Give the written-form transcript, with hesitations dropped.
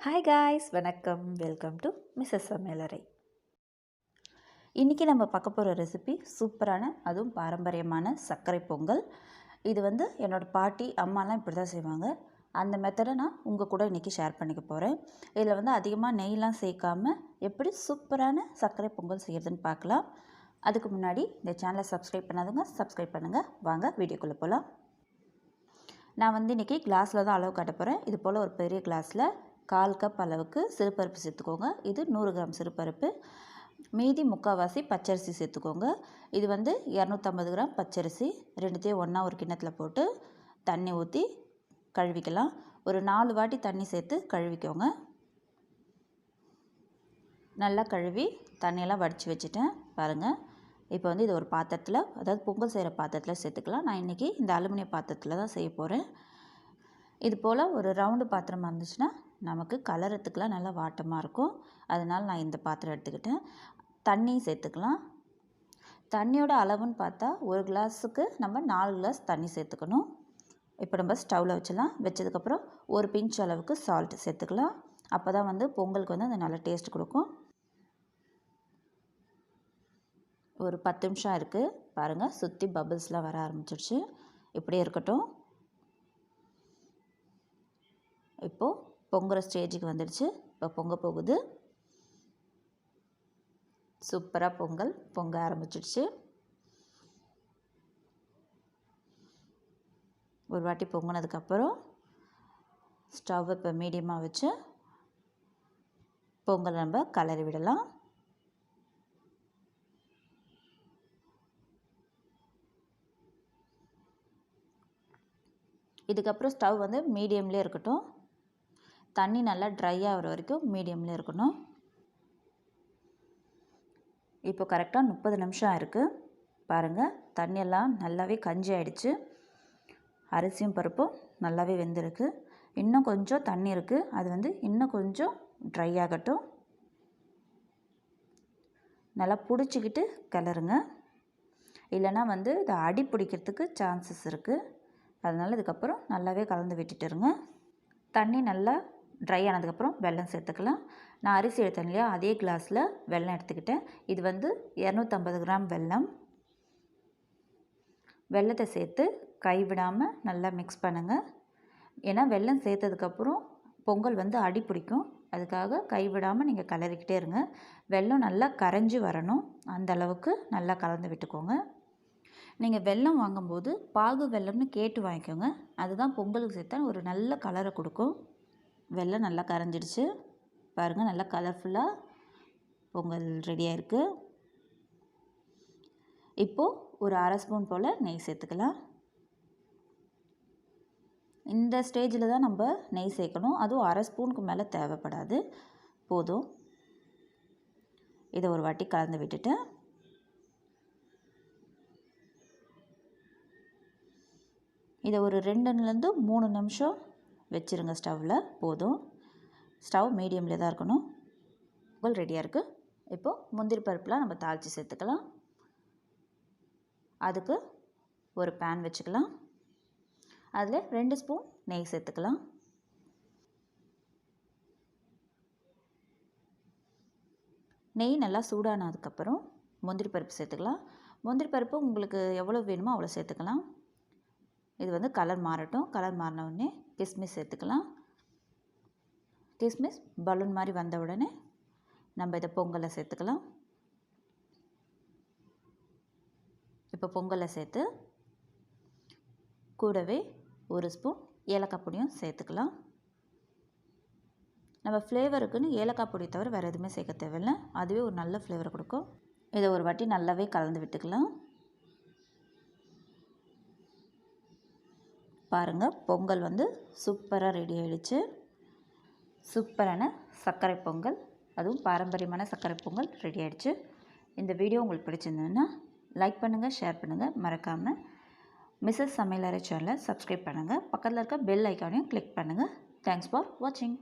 Hi guys, வணக்கம். Welcome to Mrs சமையலறை. இன்றைக்கி நம்ம பார்க்க போகிற ரெசிபி சூப்பரான, அதுவும் பாரம்பரியமான சர்க்கரை பொங்கல். இது என்னோடய பாட்டி அம்மாலாம் இப்படி தான் செய்வாங்க. அந்த மெத்தடை நான் உங்கள் கூட இன்றைக்கி ஷேர் பண்ணிக்க போகிறேன். இதில் அதிகமாக நெய்லாம் சேர்க்காமல் எப்படி சூப்பரான சர்க்கரை பொங்கல் செய்கிறதுன்னு பார்க்கலாம். அதுக்கு முன்னாடி இந்த சேனலை சப்ஸ்கிரைப் பண்ணாதுங்க, சப்ஸ்கிரைப் பண்ணுங்கள். வாங்க வீடியோக்குள்ளே போகலாம். நான் இன்றைக்கி கிளாஸில் தான் அளவு காட்ட போகிறேன். இது போல் ஒரு பெரிய கிளாஸில் 1/4 கப் அளவுக்கு சிறுபருப்பு சேர்த்துக்கோங்க. இது 100 கிராம் சிறுபருப்பு. மீதி முக்கால்வாசி பச்சரிசி சேர்த்துக்கோங்க. இது 250 கிராம் பச்சரிசி. ரெண்டுத்தையும் ஒன்றா ஒரு கிண்ணத்தில் போட்டு தண்ணி ஊற்றி கழுவிக்கலாம். ஒரு 4 வாட்டி தண்ணி சேர்த்து கழுவிக்கோங்க. நல்லா கழுவி தண்ணியெல்லாம் வடித்து வச்சுட்டேன் பாருங்கள். இப்போ இது ஒரு பாத்திரத்தில், அதாவது பொங்கல் செய்கிற பாத்திரத்தில் சேர்த்துக்கலாம். நான் இன்றைக்கி இந்த அலுமினிய பாத்திரத்தில் தான் செய்ய போகிறேன். இது போல் ஒரு ரவுண்டு பாத்திரமாக இருந்துச்சுன்னா நமக்கு கலரத்துக்கெலாம் நல்லா வாட்டமாக இருக்கும். அதனால் நான் இந்த பாத்திரம் எடுத்துக்கிட்டேன். தண்ணி சேர்த்துக்கலாம். தண்ணியோட அளவுன்னு பார்த்தா ஒரு கிளாஸுக்கு நம்ம 4 கிளாஸ் தண்ணி சேர்த்துக்கணும். இப்போ நம்ம ஸ்டவ்வில் வச்சலாம். வச்சதுக்கப்புறம் ஒரு பிஞ்ச் அளவுக்கு சால்ட் சேர்த்துக்கலாம். அப்போ தான் பொங்கலுக்கு அது நல்ல டேஸ்ட் கொடுக்கும். ஒரு 10 நிமிஷம் இருக்குது பாருங்கள். சுற்றி பபிள்ஸ்லாம் வர ஆரம்பிச்சிடுச்சு. இப்படியே இருக்கட்டும். இப்போது பொங்குற ஸ்டேஜுக்கு வந்துடுச்சு. இப்போ பொங்க போகுது. சூப்பராக பொங்க ஆரம்பிச்சிடுச்சு. ஒரு வாட்டி பொங்கினதுக்கப்புறம் ஸ்டவ் இப்போ மீடியமாக வச்சு பொங்கல் நம்ம கலரி விடலாம். இதுக்கப்புறம் ஸ்டவ் மீடியம்லேயே இருக்கட்டும். தண்ணி நல்லா ட்ரை ஆகிற வரைக்கும் மீடியமில் இருக்கணும். இப்போ கரெக்டாக 30 நிமிஷம் இருக்குது பாருங்கள். தண்ணியெல்லாம் நல்லாவே கஞ்சி ஆகிடுச்சு. அரிசியும் பருப்பும் நல்லாவே வெந்திருக்கு. இன்னும் கொஞ்சம் தண்ணி இருக்குது. அது இன்னும் கொஞ்சம் ட்ரை ஆகட்டும். நல்லா பிடிச்சிக்கிட்டு கிளறுங்க. இல்லைனா இதை அடி பிடிக்கிறதுக்கு சான்சஸ் இருக்குது. அதனால் இதுக்கப்புறம் நல்லாவே கலந்து விட்டுட்டுருங்க. தண்ணி நல்லா ட்ரை ஆனதுக்கப்புறம் வெல்லம் சேர்த்துக்கலாம். நான் அரிசி எடுத்தேன் இல்லையா, அதே கிளாஸில் வெல்லம் எடுத்துக்கிட்டேன். இது 250 கிராம் வெல்லம். வெல்லத்தை சேர்த்து கைவிடாமல் நல்லா மிக்ஸ் பண்ணுங்கள். ஏன்னா வெல்லம் சேர்த்ததுக்கப்புறம் பொங்கல் அடி பிடிக்கும். அதுக்காக கைவிடாமல் நீங்கள் கலரிக்கிட்டே இருங்க. வெல்லம் நல்லா கரைஞ்சி வரணும். அந்த அளவுக்கு நல்லா கலந்து விட்டுக்கோங்க. நீங்கள் வெல்லம் வாங்கும்போது பாகு வெல்லம்னு கேட்டு வாங்கிக்கோங்க. அதுதான் பொங்கலுக்கு சேர்த்தா ஒரு நல்ல கலரை கொடுக்கும். வெல்லம் நல்லா கரைஞ்சிடுச்சு பாருங்கள். நல்லா கலர்ஃபுல்லாக பொங்கல் ரெடியாக இருக்குது. இப்போது ஒரு 1/2 ஸ்பூன் போல் நெய் சேர்த்துக்கலாம். இந்த ஸ்டேஜில் தான் நம்ம நெய் சேர்க்கணும். அதுவும் 1/2 ஸ்பூனுக்கு மேலே தேவைப்படாது, போதும். இதை ஒரு வாட்டி கலந்து விட்டுட்டு இதை ஒரு 2லேருந்து 3 நிமிஷம் வச்சுருங்க ஸ்டவ்வில். போதும். ஸ்டவ் மீடியமில் தான் இருக்கணும். பொங்கல் ரெடியாக இருக்குது. இப்போது முந்திரி பருப்புலாம் நம்ம தாளித்து சேர்த்துக்கலாம். அதுக்கு ஒரு பேன் வச்சுக்கலாம். அதில் 2 ஸ்பூன் நெய் சேர்த்துக்கலாம். நெய் நல்லா சூடானதுக்கப்புறம் முந்திரி பருப்பு சேர்த்துக்கலாம். முந்திரி பருப்பு உங்களுக்கு எவ்வளோ வேணுமோ அவ்வளோ சேர்த்துக்கலாம். இது கலர் மாறட்டும். கலர் மாறின உடனே கிஸ்மிஸ் சேர்த்துக்கலாம். கிஸ்மிஸ் பலூன் மாதிரி வந்த உடனே நம்ம இதை பொங்கலை சேர்த்துக்கலாம். இப்போ பொங்கலை சேர்த்து கூடவே ஒரு ஸ்பூன் ஏலக்காய் பொடியும் சேர்த்துக்கலாம். நம்ம ஃப்ளேவருக்குன்னு ஏலக்காய் பொடி தவிர வேறு எதுவுமே சேர்க்க தேவையில்லை. அதுவே ஒரு நல்ல ஃப்ளேவரை கொடுக்கும். இதை ஒரு வாட்டி நல்லாவே கலந்து விட்டுக்கலாம். பாருங்கள், பொங்கல் சூப்பராக ரெடி ஆகிடுச்சு. சூப்பரான சர்க்கரை பொங்கல், அதுவும் பாரம்பரியமான சர்க்கரை பொங்கல் ரெடி ஆகிடுச்சு. இந்த வீடியோ உங்களுக்கு பிடிச்சிருந்ததுன்னா லைக் பண்ணுங்கள், ஷேர் பண்ணுங்கள். மறக்காமல் மிஸ்ஸஸ் சமையலறை சேனலை சப்ஸ்கிரைப் பண்ணுங்கள். பக்கத்தில் இருக்க பெல் ஐக்கானையும் கிளிக் பண்ணுங்கள். தேங்க்ஸ் ஃபார் வாட்சிங்.